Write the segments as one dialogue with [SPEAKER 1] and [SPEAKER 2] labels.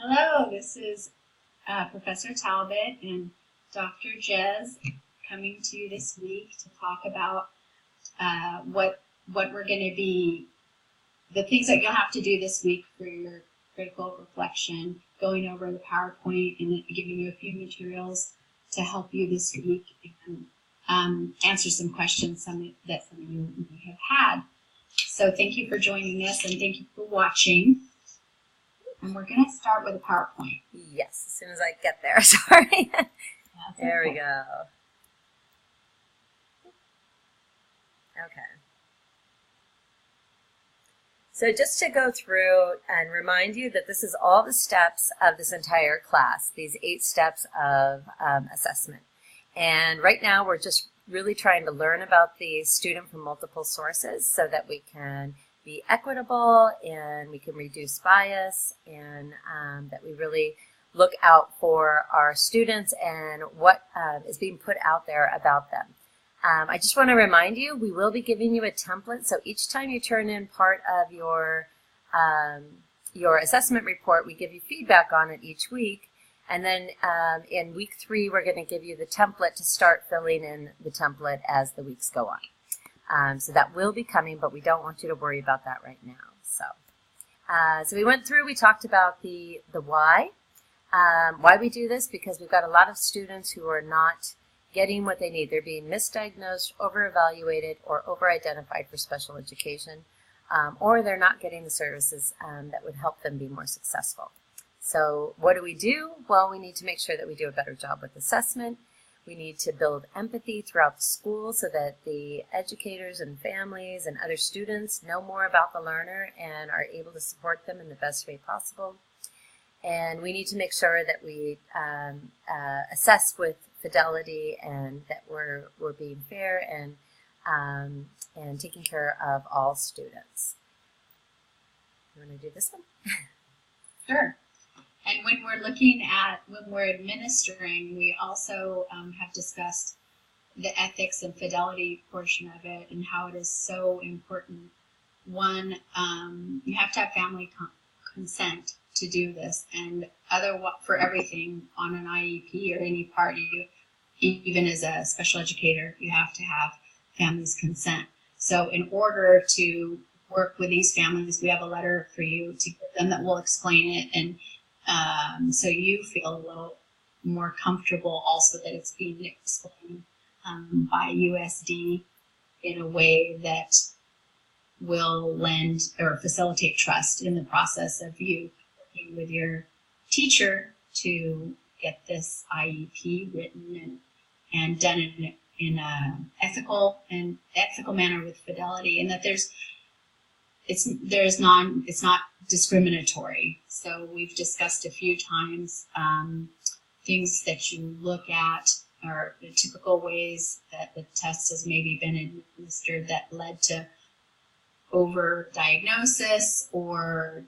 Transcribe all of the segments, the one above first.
[SPEAKER 1] Hello, this is Professor Talbot and Dr. Jez coming to you this week to talk about what we're going to be, the things that you'll have to do this week for your critical reflection, going over the PowerPoint and giving you a few materials to help you this week and answer some questions that some of you may have had. So thank you for joining us and thank you for watching. And we're going to start with a PowerPoint.
[SPEAKER 2] Yes, as soon as I get there, sorry. There we go. Okay. So just to go through and remind you that this is all the steps of this entire class, these 8 steps of assessment. And right now we're just really trying to learn about the student from multiple sources so that we can be equitable and we can reduce bias and that we really look out for our students and what is being put out there about them. I just want to remind you, we will be giving you a template, so each time you turn in part of your assessment report, we give you feedback on it each week, and then in week 3, we're going to give you the template to start filling in the template as the weeks go on. So that will be coming, but we don't want you to worry about that right now. So we went through, we talked about the why. Why we do this, because we've got a lot of students who are not getting what they need. They're being misdiagnosed, over-evaluated, or over-identified for special education, or they're not getting the services that would help them be more successful. So what do? Well, we need to make sure that we do a better job with assessment. We need to build empathy throughout the school so that the educators and families and other students know more about the learner and are able to support them in the best way possible. And we need to make sure that we assess with fidelity and that we're being fair and taking care of all students. You want to do this one?
[SPEAKER 1] Sure. And when we're administering, we also have discussed the ethics and fidelity portion of it and how it is so important. One, you have to have family consent to do this, and for everything on an IEP or any part, even as a special educator, you have to have families' consent. So in order to work with these families, we have a letter for you to give them that will explain it, and so you feel a little more comfortable also that it's being explained by USD in a way that will lend or facilitate trust in the process of you working with your teacher to get this IEP written and done in an ethical manner with fidelity, and that it's not discriminatory. So we've discussed a few times things that you look at or the typical ways that the test has maybe been administered that led to over-diagnosis or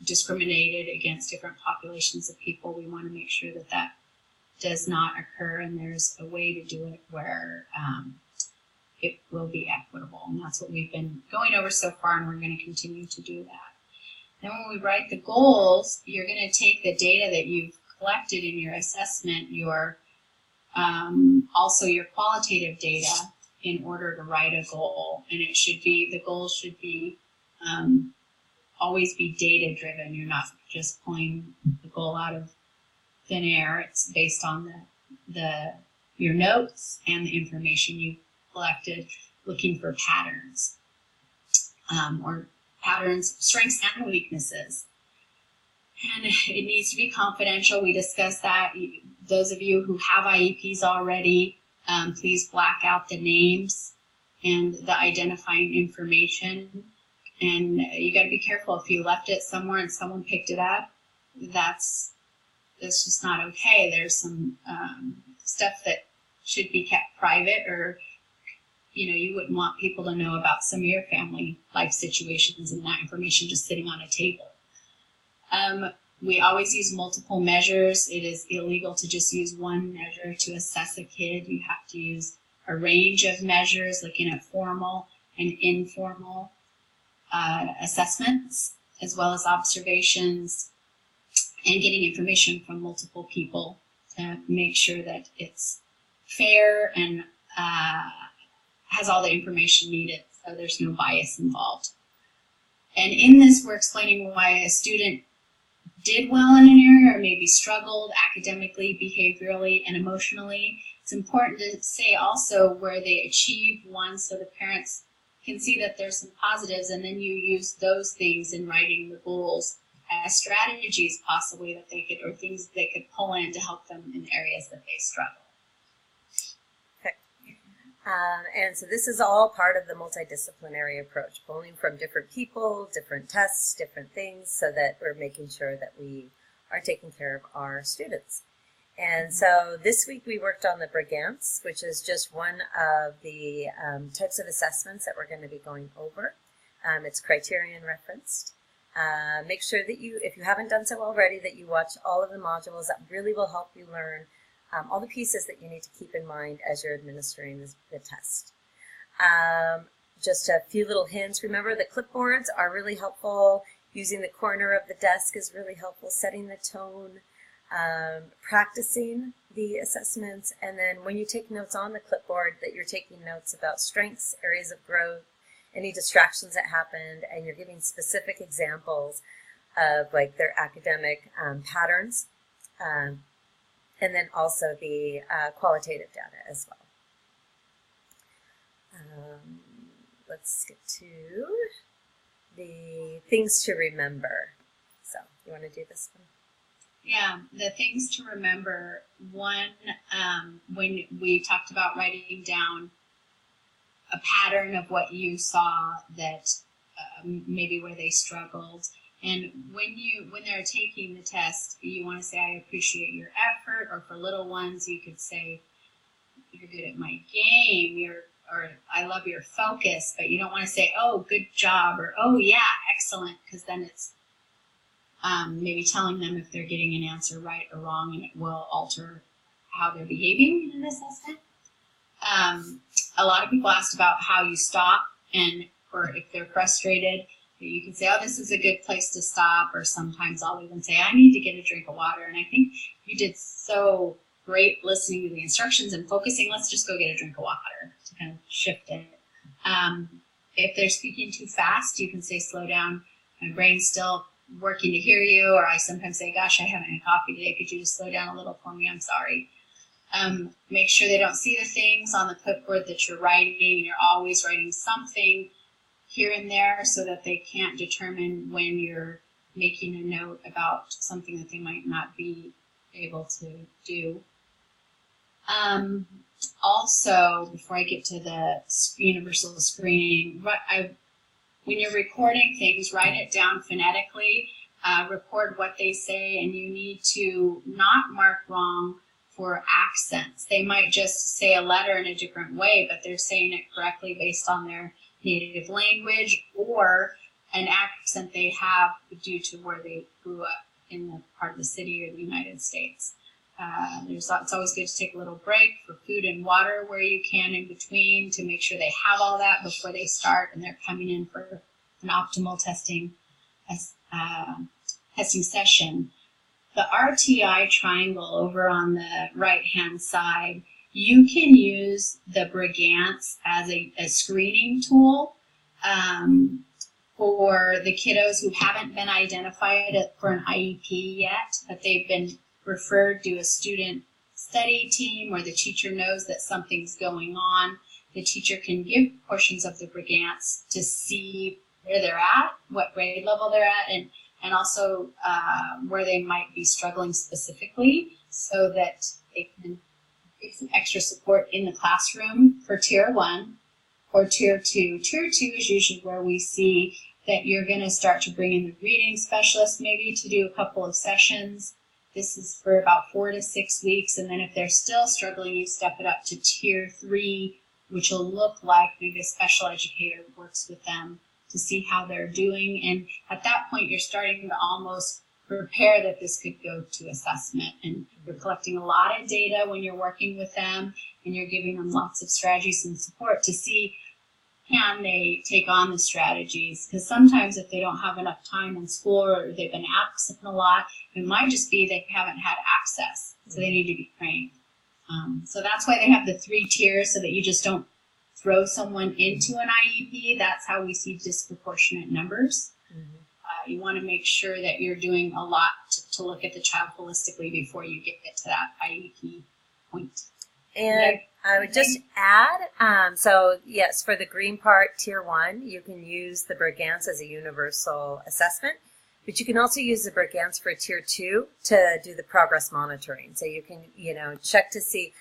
[SPEAKER 1] discriminated against different populations of people. We want to make sure that that does not occur, and there's a way to do it where it will be equitable. And that's what we've been going over so far, and we're going to continue to do that. Then when we write the goals, you're going to take the data that you've collected in your assessment, also your qualitative data, in order to write a goal. And the goal should be always be data driven. You're not just pulling the goal out of thin air. It's based on your notes and the information you collected, looking for patterns or patterns, strengths and weaknesses. And it needs to be confidential. We discussed that. Those of you who have IEPs already, please black out the names and the identifying information. And you got to be careful. If you left it somewhere and someone picked it up, that's just not okay. There's some stuff that should be kept private, or you wouldn't want people to know about some of your family life situations and that information just sitting on a table. We always use multiple measures. It is illegal to just use one measure to assess a kid. You have to use a range of measures, looking at formal and informal assessments, as well as observations, and getting information from multiple people to make sure that it's fair and has all the information needed, so there's no bias involved. And in this, we're explaining why a student did well in an area or maybe struggled academically, behaviorally, and emotionally. It's important to say also where they achieved one so the parents can see that there's some positives, and then you use those things in writing the goals as strategies possibly that they could, or things they could pull in to help them in areas that they struggle.
[SPEAKER 2] Okay. And so this is all part of the multidisciplinary approach, pulling from different people, different tests, different things, so that we're making sure that we are taking care of our students. And so this week we worked on the Brigance, which is just one of the types of assessments that we're going to be going over. It's criterion referenced. Make sure that you, if you haven't done so already, that you watch all of the modules. That really will help you learn all the pieces that you need to keep in mind as you're administering the test. Just a few little hints. Remember, the clipboards are really helpful. Using the corner of the desk is really helpful, setting the tone, practicing the assessments, and then when you take notes on the clipboard, that you're taking notes about strengths, areas of growth, any distractions that happened, and you're giving specific examples of like their academic patterns, and then also the qualitative data as well. Let's get to the things to remember. So, you want to do this one?
[SPEAKER 1] Yeah, the things to remember. One, when we talked about writing down a pattern of what you saw that maybe where they struggled. And when they're taking the test, you want to say, I appreciate your effort, or for little ones, you could say, you're good at my game, or I love your focus, but you don't want to say, oh, good job, or oh yeah, excellent, because then it's maybe telling them if they're getting an answer right or wrong, and it will alter how they're behaving in an assessment. A lot of people asked about how you stop, or if they're frustrated, you can say, oh, this is a good place to stop, or sometimes I'll even say, I need to get a drink of water. And I think you did so great listening to the instructions and focusing, let's just go get a drink of water to kind of shift it. If they're speaking too fast, you can say, slow down, my brain's still working to hear you, or I sometimes say, gosh, I haven't had coffee today, could you just slow down a little for me, I'm sorry. Make sure they don't see the things on the clipboard that you're writing. You're always writing something here and there so that they can't determine when you're making a note about something that they might not be able to do. Also, before I get to the universal screening, when you're recording things, write it down phonetically, record what they say, and you need to not mark wrong for accents. They might just say a letter in a different way, but they're saying it correctly based on their native language or an accent they have due to where they grew up in the part of the city or the United States. It's always good to take a little break for food and water where you can in between to make sure they have all that before they start and they're coming in for an optimal testing session. The RTI triangle over on the right-hand side, you can use the Brigance as a screening tool for the kiddos who haven't been identified for an IEP yet, but they've been referred to a student study team where the teacher knows that something's going on. The teacher can give portions of the Brigance to see where they're at, what grade level they're at, and also where they might be struggling specifically so that they can get some extra support in the classroom for Tier 1 or Tier 2. Tier 2 is usually where we see that you're going to start to bring in the reading specialist maybe to do a couple of sessions. This is for about 4 to 6 weeks, and then if they're still struggling, you step it up to Tier 3, which will look like maybe a special educator works with them to see how they're doing. And at that point, you're starting to almost prepare that this could go to assessment. And you're collecting a lot of data when you're working with them, and you're giving them lots of strategies and support to see can they take on the strategies? Because sometimes if they don't have enough time in school or they've been absent a lot, it might just be they haven't had access, so they need to be trained. So that's why they have the 3 tiers, so that you just don't throw someone into an IEP. That's how we see disproportionate numbers. You want to make sure that you're doing a lot to look at the child holistically before you get to that IEP point.
[SPEAKER 2] And I would just add, so yes, for the green part, Tier 1, you can use the Bergans as a universal assessment, but you can also use the Bergans for Tier 2 to do the progress monitoring. So you can, check to see,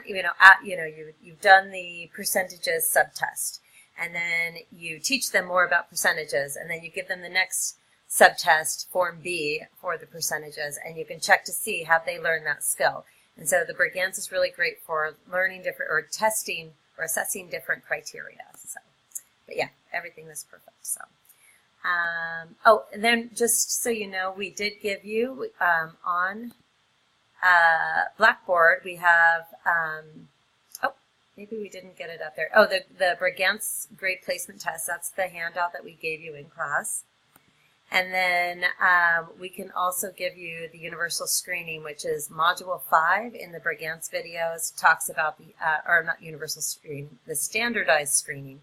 [SPEAKER 2] you've done the percentages subtest, and then you teach them more about percentages, and then you give them the next subtest, Form B, for the percentages, and you can check to see have they learned that skill. And so the Bergans is really great for learning different, or testing, or assessing different criteria. So, but yeah, everything is perfect. So, and then just so you know, we did give you on Blackboard, we have, maybe we didn't get it up there. Oh, the Bergans grade placement test. That's the handout that we gave you in class. And then we can also give you the universal screening, which is Module 5 in the Bergans videos, talks about the, or not universal screening, the standardized screening.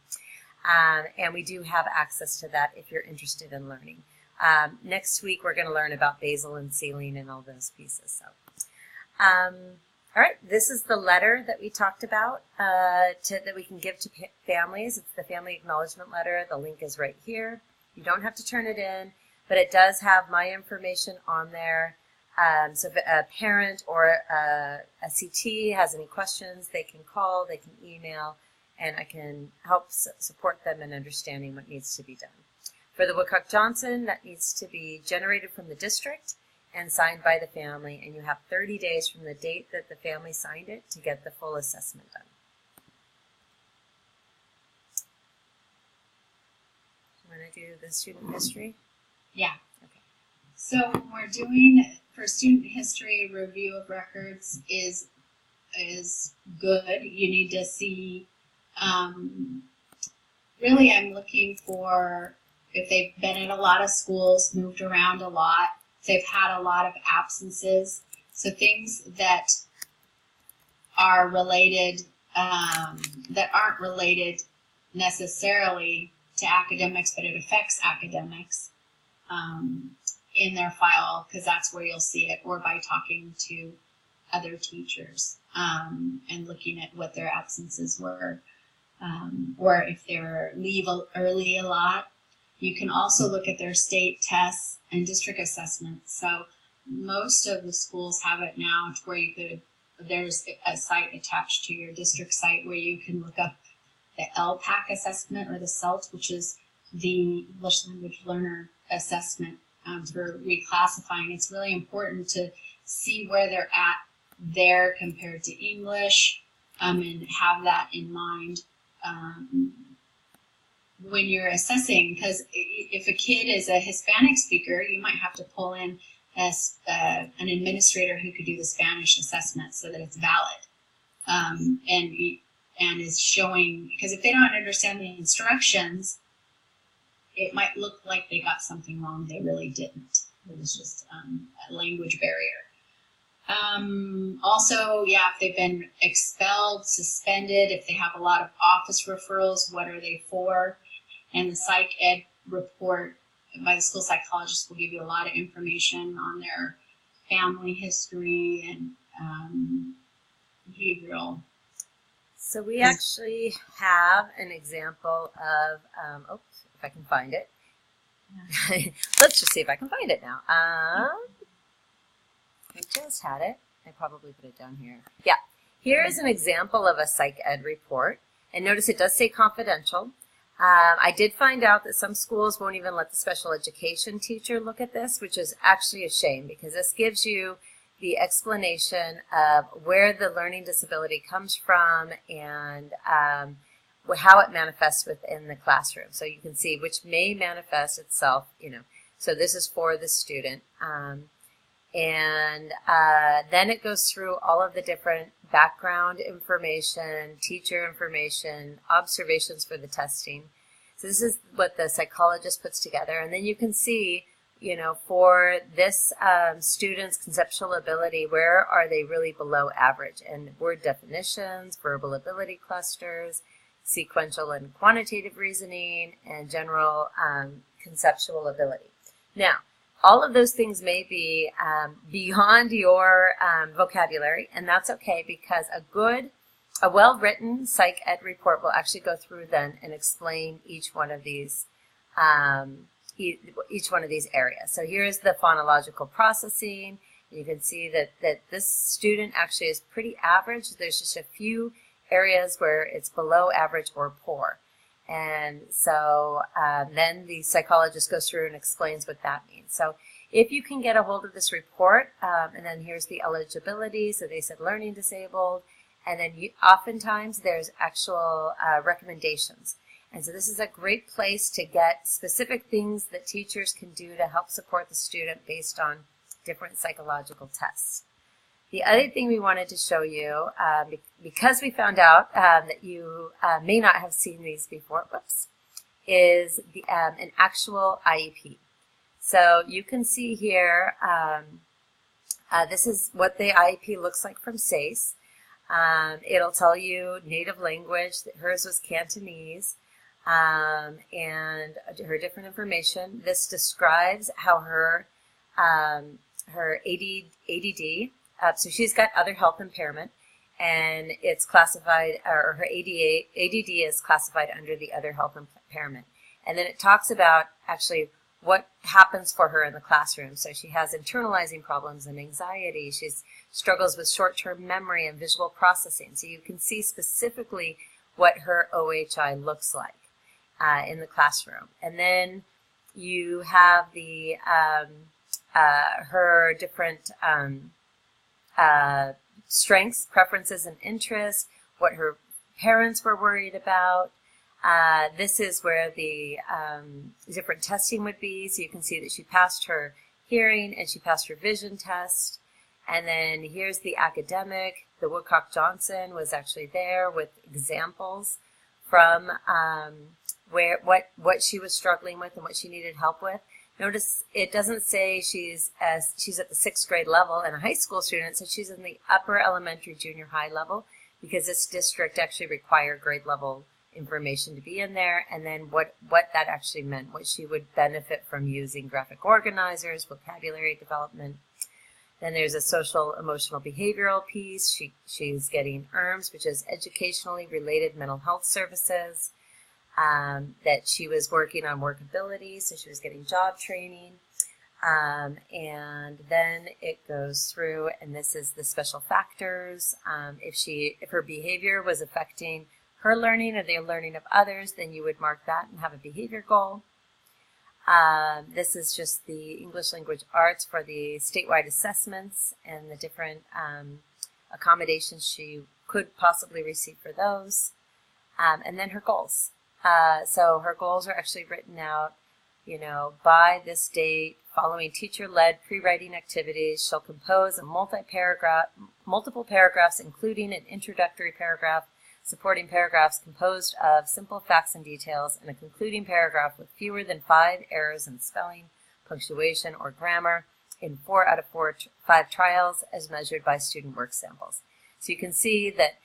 [SPEAKER 2] And we do have access to that if you're interested in learning. Next week, we're going to learn about basal and ceiling and all those pieces. So, all right, this is the letter that we talked about that we can give to families. It's the family acknowledgement letter. The link is right here. You don't have to turn it in, but it does have my information on there. So if a parent or a CT has any questions, they can call, they can email, and I can help support them in understanding what needs to be done. For the Woodcock-Johnson, that needs to be generated from the district and signed by the family, and you have 30 days from the date that the family signed it to get the full assessment done. Want to do the student history?
[SPEAKER 1] Yeah.
[SPEAKER 2] Okay.
[SPEAKER 1] So we're doing, for student history, review of records is good. You need to see, really I'm looking for if they've been in a lot of schools, moved around a lot, if they've had a lot of absences. So things that are related, that aren't related necessarily to academics, but it affects academics in their file, because that's where you'll see it, or by talking to other teachers and looking at what their absences were, or if they were leave early a lot. You can also look at their state tests and district assessments. So most of the schools have it now to where you could, there's a site attached to your district site where you can look up the LPAC assessment, or the CELT, which is the English Language Learner Assessment for reclassifying. It's really important to see where they're at there compared to English, and have that in mind when you're assessing, because if a kid is a Hispanic speaker, you might have to pull in as an administrator who could do the Spanish assessment so that it's valid. And is showing, because if they don't understand the instructions, it might look like they got something wrong. They really didn't. It was just a language barrier. Also, yeah, if they've been expelled, suspended, if they have a lot of office referrals, what are they for? And the psych ed report by the school psychologist will give you a lot of information on their family history and behavioral.
[SPEAKER 2] So we actually have an example of, oops, if I can find it. Let's just see if I can find it now. I just had it. I probably put it down here. Yeah, here is an example of a psych ed report. And notice it does say confidential. I did find out that some schools won't even let the special education teacher look at this, which is actually a shame, because this gives you the explanation of where the learning disability comes from and how it manifests within the classroom. So you can see which may manifest itself, so this is for the student. And then it goes through all of the different background information, teacher information, observations for the testing. So this is what the psychologist puts together. And then you can see, you know, for this student's conceptual ability, where are they really below average? And word definitions, verbal ability clusters, sequential and quantitative reasoning, and general conceptual ability. Now, all of those things may be beyond your vocabulary, and that's okay, because a well-written psych ed report will actually go through then and explain each one of these areas. So here's the phonological processing. You can see that this student actually is pretty average. There's just a few areas where it's below average or poor. And so then the psychologist goes through and explains what that means. So if you can get a hold of this report, and then here's the eligibility. So they said learning disabled. And then oftentimes there's actual recommendations. And so this is a great place to get specific things that teachers can do to help support the student based on different psychological tests. The other thing we wanted to show you, because we found out that you may not have seen these before, is an actual IEP. So you can see here, this is what the IEP looks like from SACE. It'll tell you native language, that hers was Cantonese, and her different information. This describes how her ADD, so she's got other health impairment, and it's classified, or her ADD is classified under the other health impairment. And then it talks about actually what happens for her in the classroom. So she has internalizing problems and anxiety. She struggles with short-term memory and visual processing. So you can see specifically what her OHI looks like in the classroom. And then you have the her different strengths, preferences, and interests, what her parents were worried about. This is where the different testing would be. So you can see that she passed her hearing and she passed her vision test. And then here's the academic. The Woodcock-Johnson was actually there with examples from what she was struggling with and what she needed help with. Notice it doesn't say she's at the 6th grade level and a high school student, so she's in the upper elementary, junior high level, because this district actually required grade level information to be in there, and then what that actually meant, what she would benefit from using graphic organizers, vocabulary development. Then there's a social, emotional, behavioral piece. She's getting ERMS, which is educationally related mental health services. That she was working on workability, so she was getting job training. And then it goes through, and this is the special factors. If her behavior was affecting her learning or the learning of others, then you would mark that and have a behavior goal. This is just the English language arts for the statewide assessments and the different accommodations she could possibly receive for those. And then her goals. So her goals are actually written out, by this date, following teacher-led pre-writing activities. She'll compose a multiple paragraphs, including an introductory paragraph, supporting paragraphs composed of simple facts and details, and a concluding paragraph with fewer than 5 errors in spelling, punctuation, or grammar in 4 out of 5 trials as measured by student work samples. So you can see that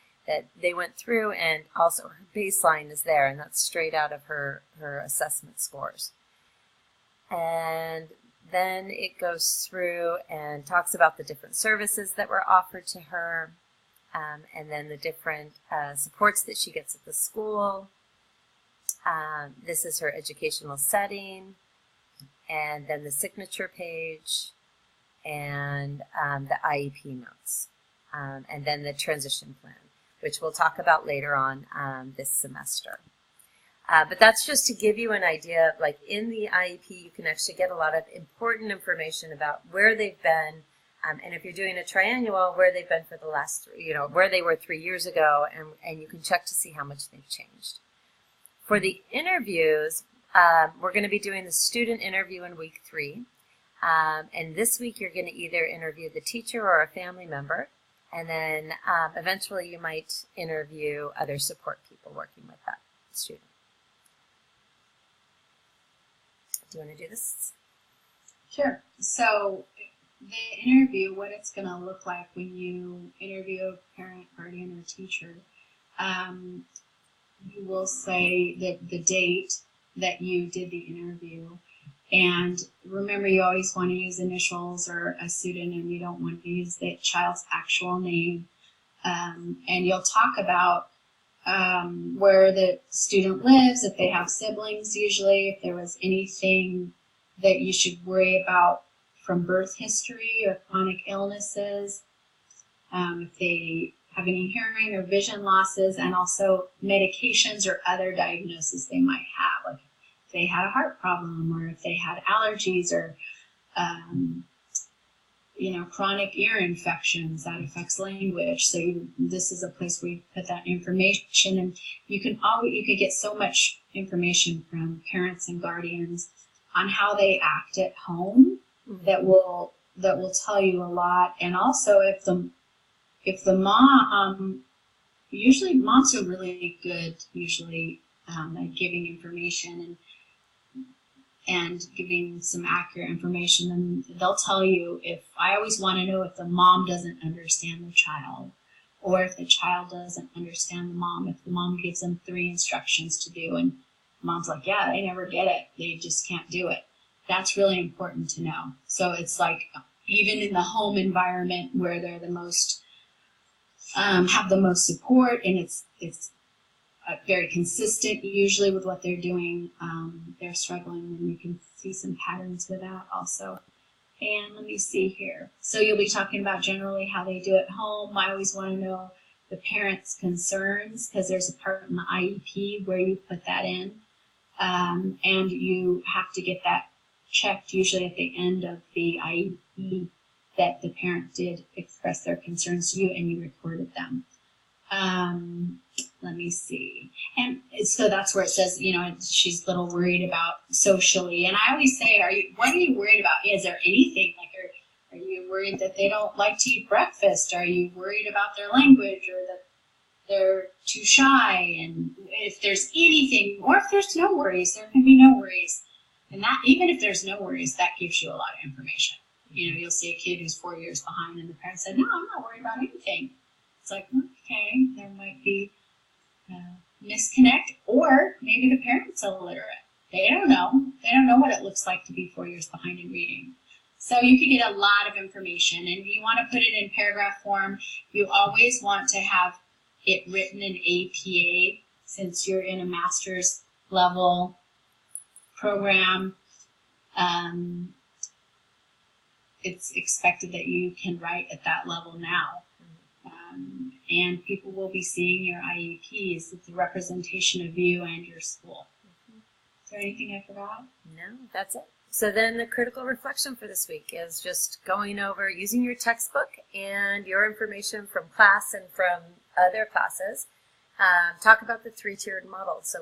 [SPEAKER 2] they went through, and also her baseline is there, and that's straight out of her assessment scores. And then it goes through and talks about the different services that were offered to her, and then the different supports that she gets at the school. This is her educational setting, and then the signature page, and the IEP notes, and then the transition plan, which we'll talk about later on this semester. But that's just to give you an idea, like in the IEP, you can actually get a lot of important information about where they've been, and if you're doing a triennial, where they've been for the last, where they were 3 years ago, and you can check to see how much they've changed. For the interviews, we're going to be doing the student interview in week 3. And this week you're going to either interview the teacher or a family member, and then eventually you might interview other support people working with that student. Do you want to do this?
[SPEAKER 1] Sure. So the interview, what it's going to look like when you interview a parent, guardian, or teacher, you will say the date that you did the interview. And remember, you always want to use initials or a pseudonym. You don't want to use the child's actual name. And you'll talk about where the student lives, if they have siblings usually, if there was anything that you should worry about from birth history or chronic illnesses, if they have any hearing or vision losses, and also medications or other diagnoses they might have, like if they had a heart problem or if they had allergies or chronic ear infections that affects language. So this is a place where you put that information, and you could get so much information from parents and guardians on how they act at home that will tell you a lot. And also if the mom, usually moms are really good at giving information and giving some accurate information, and they'll tell you I always want to know if the mom doesn't understand the child, or if the child doesn't understand the mom, if the mom gives them 3 instructions to do and mom's like, yeah, they never get it, they just can't do it. That's really important to know. So it's like, even in the home environment where they're the most, have the most support, and it's very consistent usually with what they're doing, they're struggling, and you can see some patterns with that also. And let me see here. So you'll be talking about generally how they do at home. I always want to know the parents' concerns, because there's a part in the IEP where you put that in, and you have to get that checked usually at the end of the IEP that the parent did express their concerns to you and you recorded them. Let me see. And so that's where it says, she's a little worried about socially. And I always say, what are you worried about? Is there anything? Like, are you worried that they don't like to eat breakfast? Are you worried about their language, or that they're too shy? And if there's anything, or if there's no worries, there can be no worries. And that, even if there's no worries, that gives you a lot of information. You'll see a kid who's 4 years behind, and the parent said, no, I'm not worried about anything. It's like, okay, there might be misconnect, or maybe the parent's illiterate. They don't know. They don't know what it looks like to be 4 years behind in reading. So you can get a lot of information, and you want to put it in paragraph form. You always want to have it written in APA, since you're in a master's level program. It's expected that you can write at that level now. And people will be seeing your IEPs. It's a representation of you and your school. Is there anything I forgot?
[SPEAKER 2] No, that's it. So then the critical reflection for this week is just going over using your textbook and your information from class and from other classes. Talk about the 3-tiered model. So,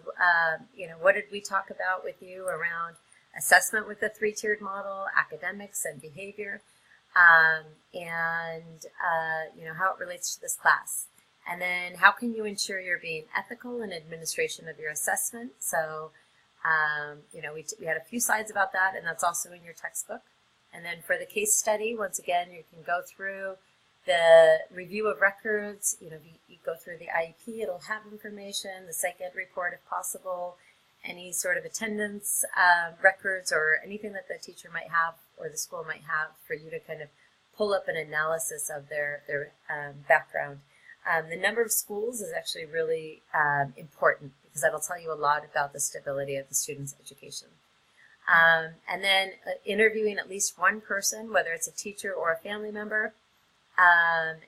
[SPEAKER 2] what did we talk about with you around assessment with the 3-tiered model, academics and behavior, and how it relates to this class. And then how can you ensure you're being ethical in administration of your assessment? So, we had a few slides about that, and that's also in your textbook. And then for the case study, once again, you can go through the review of records. You go through the IEP, it'll have information, the psych ed report if possible, any sort of attendance records or anything that the teacher might have or the school might have for you to kind of pull up an analysis of their background. The number of schools is actually really important, because that'll tell you a lot about the stability of the student's education. And then interviewing at least one person, whether it's a teacher or a family member. And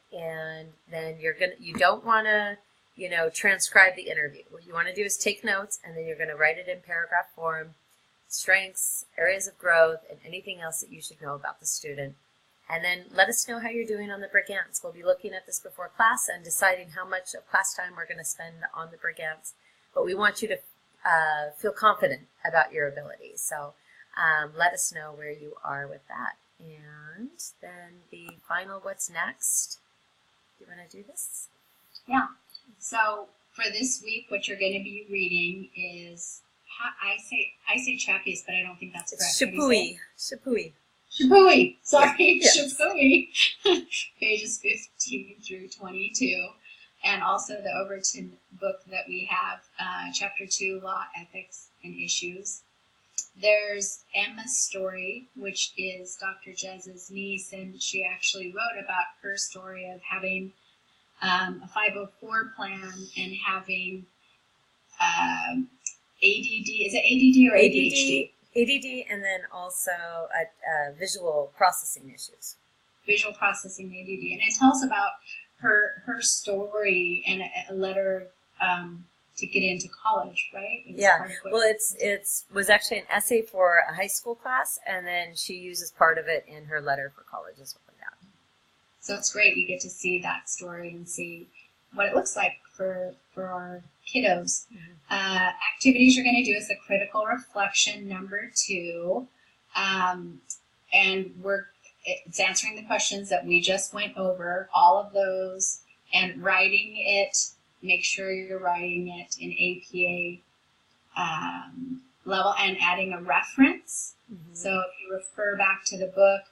[SPEAKER 2] then you don't want to, transcribe the interview. What you want to do is take notes, and then you're going to write it in paragraph form, strengths, areas of growth, and anything else that you should know about the student. And then let us know how you're doing on the Brigance. We'll be looking at this before class and deciding how much of class time we're going to spend on the Brigance. But we want you to feel confident about your abilities. So let us know where you are with that. And then the final what's next. Do you want to do this?
[SPEAKER 1] Yeah. So for this week, what you're going to be reading is, I say chappies, but I don't think that's correct.
[SPEAKER 2] Shipui. Shipui.
[SPEAKER 1] Shipui. Sorry,
[SPEAKER 2] yes.
[SPEAKER 1] Shipui. Pages 15 through 22. And also the Overton book that we have, Chapter 2, Law, Ethics, and Issues. There's Emma's story, which is Dr. Jez's niece, and she actually wrote about her story of having a 504 plan and having ADD. Is it ADD or ADHD?
[SPEAKER 2] ADD, and then also visual processing issues.
[SPEAKER 1] Visual processing ADD, and it tells about her story and a letter to get into college, right?
[SPEAKER 2] Yeah. Well, it was actually an essay for a high school class, and then she uses part of it in her letter for college as well. Yeah.
[SPEAKER 1] So it's great. You get to see that story and see what it looks like for our kiddos. Mm-hmm. Activities you're going to do is the critical reflection number 2, and it's answering the questions that we just went over, all of those, and writing it. Make sure you're writing it in APA level and adding a reference. Mm-hmm. So if you refer back to the book,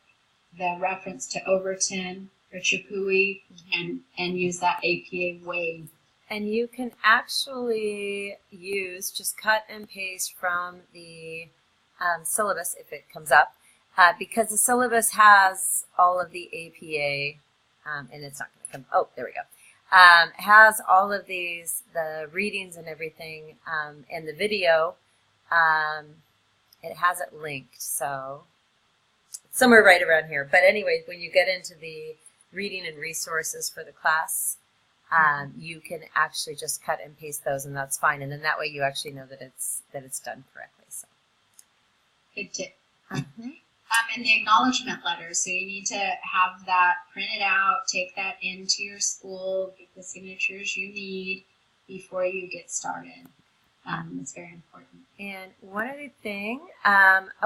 [SPEAKER 1] the reference to Overton or Chipui, mm-hmm. and use that APA way.
[SPEAKER 2] And you can actually just cut and paste from the syllabus if it comes up, because the syllabus has all of the APA, and it's not going to come, oh, there we go. Has all of these, the readings and everything, and the video, it has it linked, so it's somewhere right around here. But anyway, when you get into the reading and resources for the class, you can actually just cut and paste those, and that's fine. And then that way you actually know that it's done correctly. So
[SPEAKER 1] good tip. Mm-hmm. And the acknowledgement letter. So you need to have that printed out, take that into your school, get the signatures you need before you get started. It's very important.
[SPEAKER 2] And one other thing,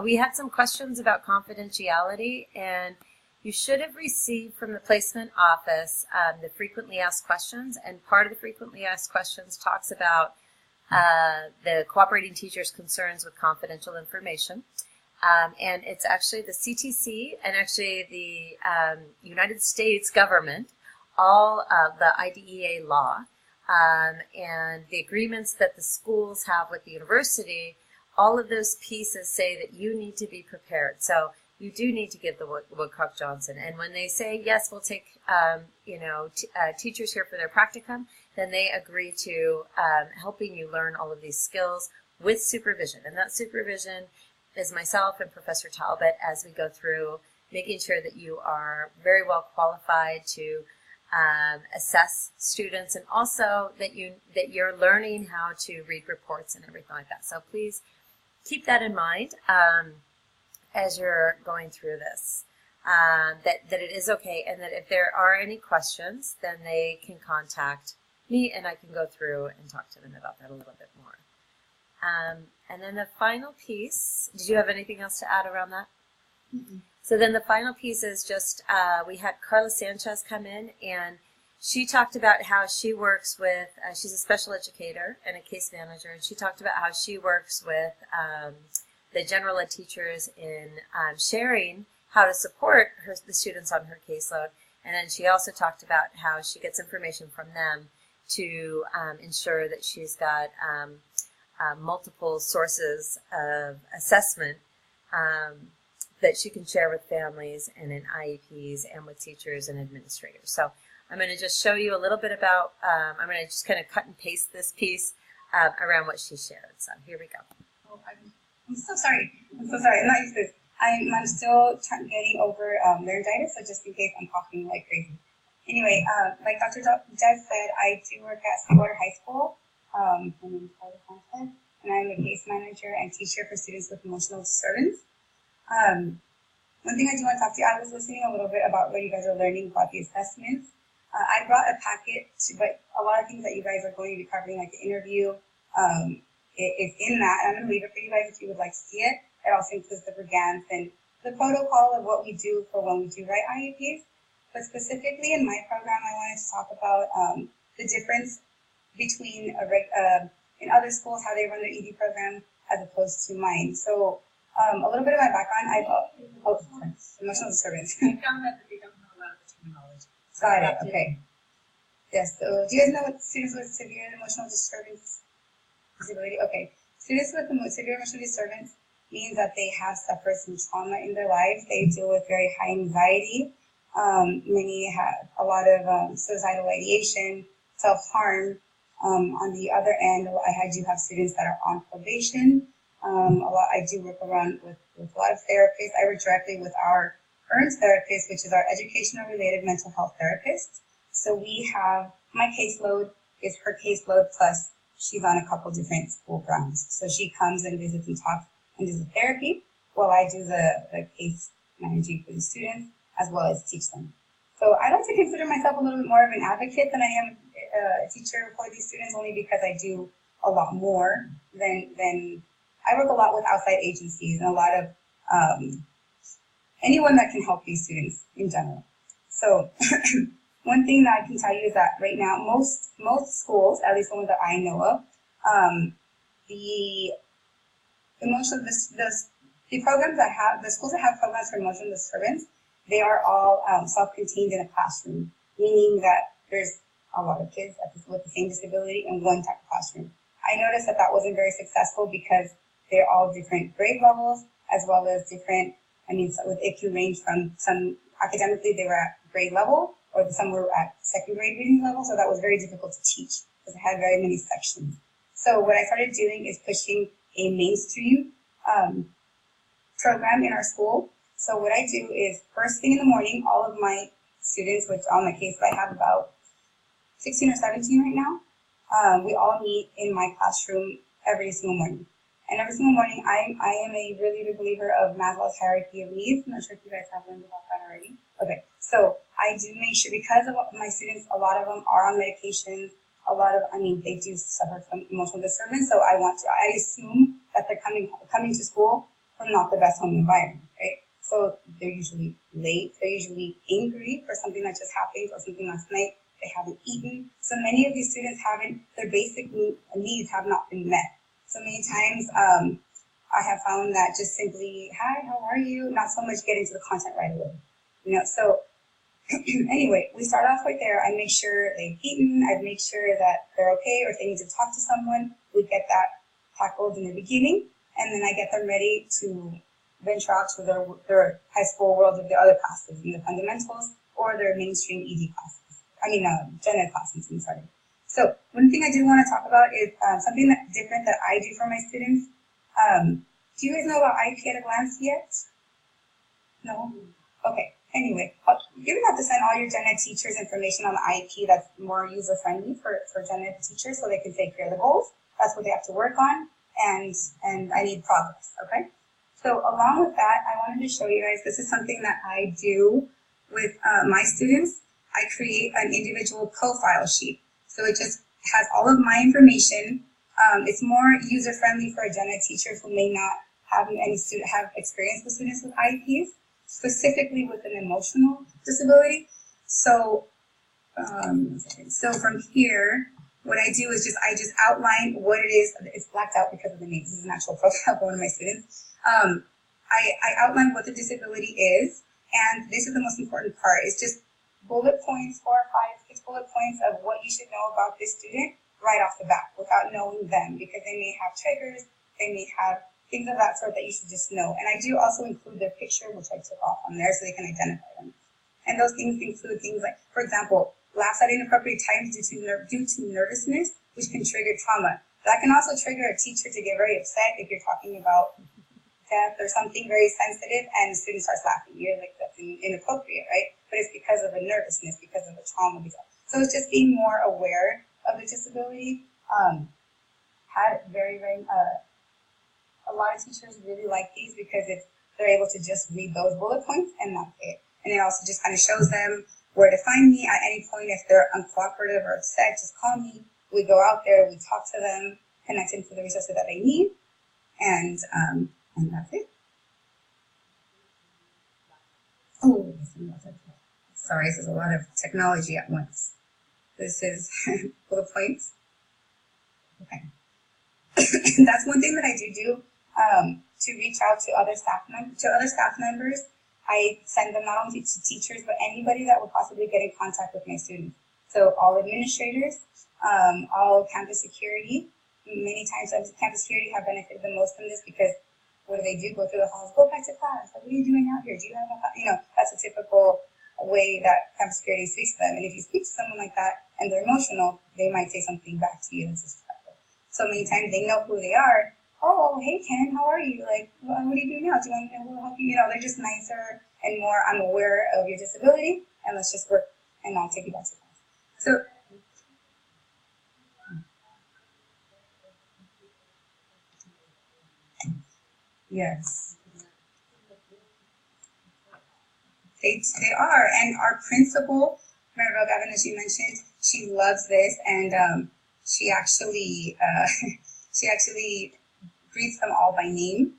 [SPEAKER 2] we had some questions about confidentiality, and you should have received from the placement office the frequently asked questions, and part of the frequently asked questions talks about the cooperating teacher's concerns with confidential information. And it's actually the CTC and actually the United States government, all of the IDEA law, and the agreements that the schools have with the university, all of those pieces say that you need to be prepared. So you do need to give the Woodcock Johnson. And when they say, yes, we'll take teachers here for their practicum, then they agree to helping you learn all of these skills with supervision. And that supervision is myself and Professor Talbot as we go through making sure that you are very well qualified to assess students, and also that you're learning how to read reports and everything like that. So please keep that in mind as you're going through this, that it is okay, and that if there are any questions, then they can contact me and I can go through and talk to them about that a little bit more. And then the final piece, did you have anything else to add around that? Mm-mm. So then the final piece is just, we had Carla Sanchez come in, and she talked about how she works with, she's a special educator and a case manager, and she talked about how she works with the general ed teachers in sharing how to support the students on her caseload. And then she also talked about how she gets information from them to ensure that she's got multiple sources of assessment that she can share with families and in IEPs and with teachers and administrators. So I'm going to just show you a little bit about, I'm going to just kind of cut and paste this piece around what she shared. So here we go.
[SPEAKER 3] Oh, I'm so sorry. I'm not used to this. I'm still getting over laryngitis, so just in case I'm coughing like crazy. Anyway, like Dr. Jez said, I do work at Stillwater High School. My name is Carla Sanchez, and I'm a case manager and teacher for students with emotional disturbance. One thing I do want to talk to you, I was listening a little bit about what you guys are learning about the assessments. I brought a packet, but a lot of things that you guys are going to be covering, like the interview, is in that. And I'm going to leave it for you guys if you would like to see it. It also includes the grants and the protocol of what we do for when we do write IEPs. But specifically in my program, I wanted to talk about the difference between in other schools, how they run their ED program as opposed to mine. So a little bit of my background, emotional disturbance.
[SPEAKER 1] They don't know a lot of the terminology.
[SPEAKER 3] Got it, okay. Yes, so do you guys know what students with severe emotional disturbance disability? Okay, students with severe emotional disturbance means that they have suffered some trauma in their life. They deal with very high anxiety. Many have a lot of suicidal ideation, self-harm. On the other end, I do have students that are on probation. I do work around with a lot of therapists. I work directly with our current therapist, which is our educational related mental health therapist. So we have, my caseload is her caseload plus she's on a couple different school grounds. So she comes and visits and talks and does the therapy while I do the case managing for the students as well as teach them. So I like to consider myself a little bit more of an advocate than I am a teacher for these students, only because I do a lot more than I work a lot with outside agencies and a lot of anyone that can help these students in general. So one thing that I can tell you is that right now, most schools, at least the ones that I know of, the programs that have, the schools that have programs for emotional disturbance, they are all self-contained in a classroom, meaning that there's a lot of kids with the same disability in one type of classroom. I noticed that wasn't very successful because they're all different grade levels, as well as different, it can range from some academically they were at grade level, or some were at second grade reading level, so that was very difficult to teach because it had very many sections. So what I started doing is pushing a mainstream program in our school. So what I do is first thing in the morning, all of my students, which on the case I have about 16 or 17 right now, we all meet in my classroom every single morning. And every single morning, I am a really big believer of Maslow's hierarchy of needs. I'm not sure if you guys have learned about that already. Okay, so I do make sure, because of my students, a lot of them are on medication. They do suffer from emotional disturbance. So I assume that they're coming to school from not the best home environment, right? So they're usually late. They're usually angry for something that just happened or something last night. They haven't eaten. So many of these students their basic needs have not been met. So many times I have found that just simply, hi, how are you? Not so much get into the content right away. So anyway, we start off right there. I make sure they've eaten. I make sure that they're okay, or if they need to talk to someone, we get that tackled in the beginning. And then I get them ready to venture out to their high school world of the other classes, in the fundamentals or their mainstream ED classes. Gen ed classes, I'm sorry. So one thing I do want to talk about is something that's different that I do for my students. Do you guys know about IEP at a glance yet? No? Okay. Anyway, you're going to have to send all your gen ed teachers information on the IEP that's more user-friendly for gen ed teachers so they can take care of the goals. That's what they have to work on, and I need progress, okay? So along with that, I wanted to show you guys, this is something that I do with my students. I create an individual profile sheet. So it just has all of my information. It's more user-friendly for a gen ed teacher who may not have experience with students with IEPs, specifically with an emotional disability. So, from here, what I do is I just outline what it is. It's blacked out because of the name. This is an actual profile for one of my students. I outline what the disability is, and this is the most important part. It's just bullet points, 4 or 5, 6 bullet points of what you should know about this student right off the bat without knowing them, because they may have triggers, they may have things of that sort that you should just know. And I do also include their picture, which I took off on there so they can identify them. And those things include things like, for example, laughs at inappropriate times due to nervousness, which can trigger trauma. That can also trigger a teacher to get very upset if you're talking about death or something very sensitive and the student starts laughing. You're like, that's inappropriate, right? But it's because of a nervousness, because of a trauma. So it's just being more aware of the disability. Had very, very, a lot of teachers really like these because they're able to just read those bullet points and that's it. And it also just kind of shows them where to find me at any point. If they're uncooperative or upset, just call me. We go out there, we talk to them, connect them to the resources that they need, and that's it. Oh, sorry, this is a lot of technology at once. This is bullet points. Okay. That's one thing that I do to reach out to other staff members. I send them not only to teachers, but anybody that would possibly get in contact with my students. So all administrators, all campus security. Many times campus security have benefited the most from this because what do? Go through the halls, go back to class. Like, what are you doing out here? Do you have that's a typical way that campus security speaks to them. And if you speak to someone like that and they're emotional, they might say something back to you that's disrespectful. So many times they know who they are. Oh, hey Ken, how are you? Like, what are you doing now? Do you want me to help you? They're just nicer and more, I'm aware of your disability and let's just work and I'll take you back to class. So yes. They are, and our principal, Maribel Gavin, as you mentioned, she loves this, and she actually greets them all by name.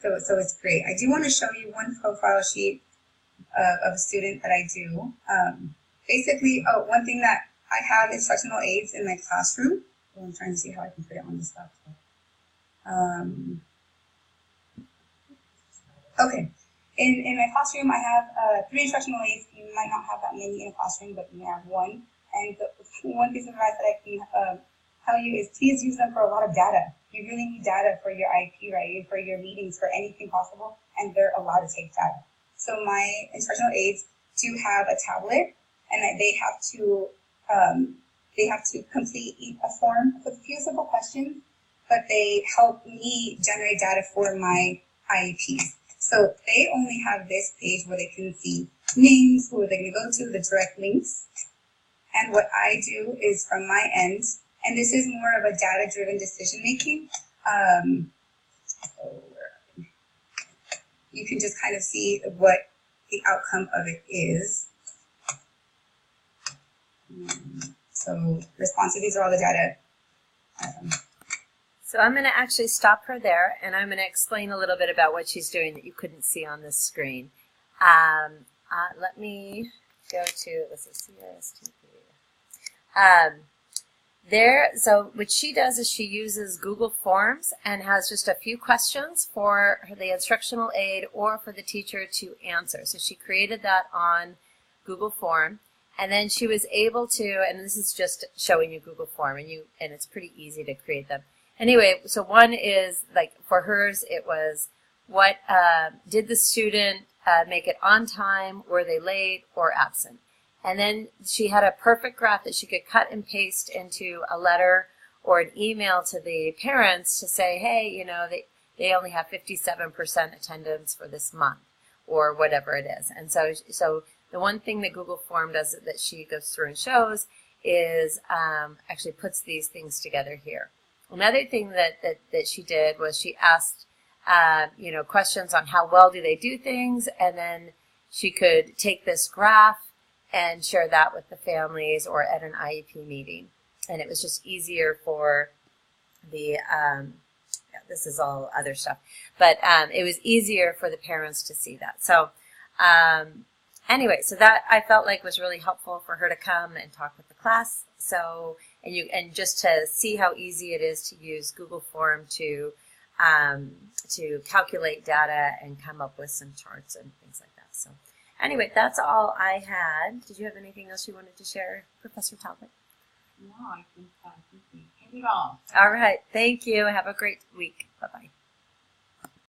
[SPEAKER 3] So it's great. I do want to show you one profile sheet of a student that I do. Basically, one thing that I have instructional aids in my classroom. Well, I'm trying to see how I can put it on this laptop. Okay. In my classroom, I have 3 instructional aids. You might not have that many in a classroom, but you may have one. And the one piece of advice that I can tell you is please use them for a lot of data. You really need data for your IEP, right? For your meetings, for anything possible, and they're allowed to take data. So my instructional aids do have a tablet, and they have to complete a form with a few simple questions, but they help me generate data for my IEPs. So they only have this page where they can see names, who they're going to go to, the direct links. And what I do is from my end, and this is more of a data-driven decision-making, you can just kind of see what the outcome of it is. So responsive, these are all the data.
[SPEAKER 2] So I'm going to actually stop her there, and I'm going to explain a little bit about what she's doing that you couldn't see on this screen. Let me go to, let's see, CRSTP. So what she does is she uses Google Forms and has just a few questions for the instructional aid or for the teacher to answer. So she created that on Google Form, and then she was able to, and this is just showing you Google Form, and it's pretty easy to create them. Anyway, so one is, like, for hers, it was, what did the student make it on time, were they late, or absent? And then she had a perfect graph that she could cut and paste into a letter or an email to the parents to say, hey, they only have 57% attendance for this month, or whatever it is. And so the one thing that Google Form does that she goes through and shows is actually puts these things together here. Another thing that she did was she asked, questions on how well do they do things, and then she could take this graph and share that with the families or at an IEP meeting. And it was just easier for the, this is all other stuff, but it was easier for the parents to see that. So anyway, so that I felt like was really helpful for her to come and talk with the class. So, and just to see how easy it is to use Google Form to calculate data and come up with some charts and things like that. So anyway, that's all I had. Did you have anything else you wanted to share, Professor Talbot?
[SPEAKER 1] No, I think we hit it all.
[SPEAKER 2] All right. Thank you. Have a great week. Bye-bye.